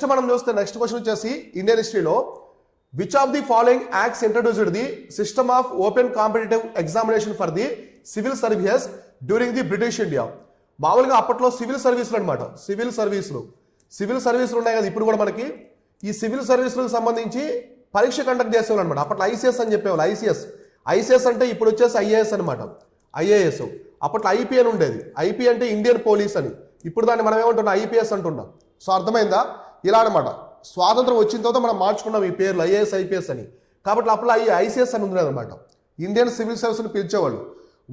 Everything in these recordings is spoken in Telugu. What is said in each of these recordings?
నెక్స్ట్ మనం చూస్తే నెక్స్ట్ క్వశ్చన్ వచ్చేసి ఇండియన్ హిస్టరీలో which of the following acts introduced the system of open competitive examination for the civil services during the British India. మామూలుగా అప్పట్లో సివిల్ సర్వీసులు అనమాట. సివిల్ సర్వీసులు ఉన్నాయి కదా ఇప్పుడు కూడా మనకి. ఈ సివిల్ సర్వీసులకు సంబంధించి పరీక్ష కండక్ట్ చేసేవాళ్ళు అనమాట. అప్పట్లో ఐసీఎస్ అని చెప్పేవాళ్ళు. ఐసీఎస్ అంటే ఇప్పుడు వచ్చేసి ఐఏఎస్ అనమాట. ఐఏఎస్ అప్పట్లో ఐపీ అని ఉండేది. ఐపీ అంటే ఇండియన్ పోలీస్ అని. ఇప్పుడు దాన్ని మనం ఏమంటున్నాం, ఐపీఎస్ అంటున్నాం. సో అర్థమైందా? ఇలా అనమాట. స్వాతంత్రం వచ్చిన తర్వాత మనం మార్చుకున్నాం ఈ పేర్లు ఐఏఎస్ ఐపీఎస్ అని. కాబట్టి అప్పుడు ఐసీఎస్ అని ఉండేది అనమాట. ఇండియన్ సివిల్ సర్వీస్ని పిలిచేవాళ్ళు.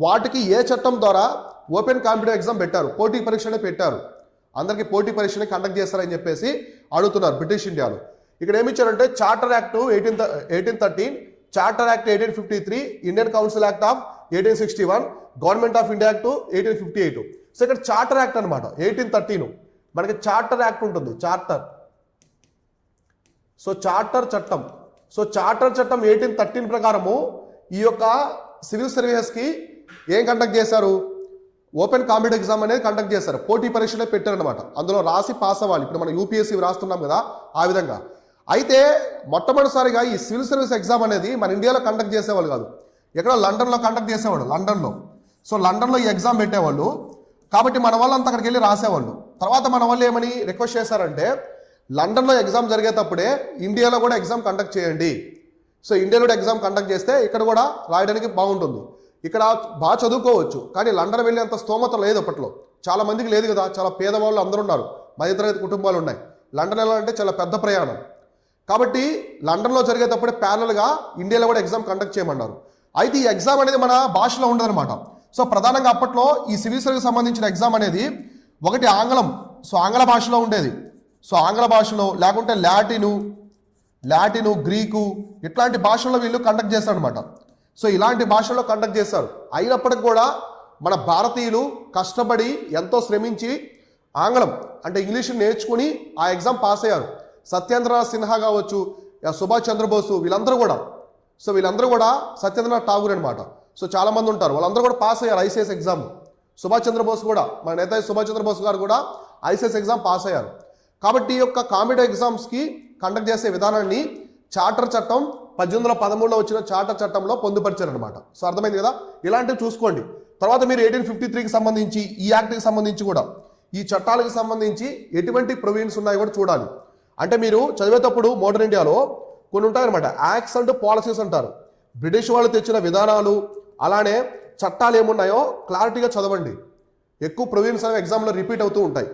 వాటికి ఏ చట్టం ద్వారా ఓపెన్ కాంపిటేటివ్ ఎగ్జామ్ పెట్టారు? పోటీ పరీక్షనే పెట్టారు. అందరికీ పోటీ పరీక్షని కండక్ట్ చేస్తారని చెప్పేసి అడుగుతున్నారు బ్రిటిష్ ఇండియాలో. ఇక్కడ ఏమి ఇచ్చారంటే charter act 1813, charter act 1853, Indian council act of 1861, government of India act 1858. So ఇక్కడ చార్టర్ యాక్ట్ అనమాట 1813. మనకి చార్టర్ యాక్ట్ ఉంటుంది. చార్టర్ చట్టం 1813 ప్రకారము ఈ యొక్క సివిల్ సర్వీసెస్కి ఏం కండక్ట్ చేశారు? ఓపెన్ కాంపిటేటివ్ ఎగ్జామ్ అనేది కండక్ట్ చేశారు. పోటీ పరీక్షలే పెట్టారనమాట. అందులో రాసి పాస్ అవ్వాలి. ఇప్పుడు మనం యూపీఎస్సీ రాస్తున్నాం కదా, ఆ విధంగా. అయితే మొట్టమొదటిసారిగా ఈ సివిల్ సర్వీస్ ఎగ్జామ్ అనేది మన ఇండియాలో కండక్ట్ చేసేవాళ్ళు కాదు. ఎక్కడ లండన్లో కండక్ట్ చేసేవాడు. లండన్లో ఈ ఎగ్జామ్ పెట్టేవాళ్ళు. కాబట్టి మన వాళ్ళంతా అక్కడికి వెళ్ళి రాసేవాళ్ళు. తర్వాత మన వాళ్ళు ఏమని రిక్వెస్ట్ చేశారంటే లండన్లో ఎగ్జామ్ జరిగేటప్పుడే ఇండియాలో కూడా ఎగ్జామ్ కండక్ట్ చేయండి. సో ఇండియాలో కూడా ఎగ్జామ్ కండక్ట్ చేస్తే ఇక్కడ కూడా రాయడానికి బాగుంటుంది. ఇక్కడ బాగా చదువుకోవచ్చు. కానీ లండన్ వెళ్ళేంత స్తోమత లేదు అప్పట్లో. చాలా మందికి లేదు కదా. చాలా పేదవాళ్ళు అందరూ ఉన్నారు. మధ్యతరగతి కుటుంబాలు ఉన్నాయి. లండన్ వెళ్ళాలంటే చాలా పెద్ద ప్రయాణం. కాబట్టి లండన్లో జరిగేటప్పుడే ప్యారల్గా ఇండియాలో కూడా ఎగ్జామ్ కండక్ట్ చేయమన్నారు. అయితే ఈ ఎగ్జామ్ అనేది మన భాషలో ఉండదన్నమాట. సో ప్రధానంగా అప్పట్లో ఈ సివిల్ సర్వీస్ సంబంధించిన ఎగ్జామ్ అనేది ఒకటి ఆంగ్లం. సో ఆంగ్ల భాషలో ఉండేది. సో ఆంగ్ల భాషలో, లేకుంటే లాటిను, గ్రీకు, ఇట్లాంటి భాషల్లో వీళ్ళు కండక్ట్ చేస్తారనమాట. సో ఇలాంటి భాషల్లో కండక్ట్ చేస్తారు. అయినప్పటికి కూడా మన భారతీయులు కష్టపడి ఎంతో శ్రమించి ఆంగ్లం అంటే ఇంగ్లీష్ నేర్చుకుని ఆ ఎగ్జామ్ పాస్ అయ్యారు. సత్యేంద్రనాథ్ సిన్హా కావచ్చు, సుభాష్ చంద్రబోసు, వీళ్ళందరూ కూడా సత్యేంద్రనాథ్ ఠాగూర్ అనమాట. సో చాలా మంది ఉంటారు. వాళ్ళందరూ కూడా పాస్ అయ్యారు ఐసీఎస్ ఎగ్జామ్. సుభాష్ చంద్రబోస్ కూడా, మన నేతాజీ సుభాష్ చంద్రబోస్ గారు కూడా ఐసీఎస్ ఎగ్జామ్ పాస్ అయ్యారు. కాబట్టి ఈ యొక్క కాంపిటేటివ్ ఎగ్జామ్స్కి కండక్ట్ చేసే విధానాన్ని చార్టర్ చట్టం 1813లో వచ్చిన చార్టర్ చట్టంలో పొందుపరిచారనమాట. సో అర్థమైంది కదా. ఇలాంటివి చూసుకోండి. తర్వాత మీరు 1853కి సంబంధించి ఈ యాక్ట్కి సంబంధించి కూడా ఈ చట్టాలకు సంబంధించి ఎటువంటి ప్రొవిజన్స్ ఉన్నాయో కూడా చూడాలి. అంటే మీరు చదివేటప్పుడు మోడర్న్ ఇండియాలో కొన్ని ఉంటాయన్నమాట. యాక్ట్స్ అండ్ పాలసీస్ అంటారు. బ్రిటిష్ వాళ్ళు తెచ్చిన విధానాలు, అలానే చట్టాలు ఏమున్నాయో క్లారిటీగా చదవండి. ఎక్కువ ప్రొవిజన్స్ అనేవి ఎగ్జామ్లో రిపీట్ అవుతూ ఉంటాయి.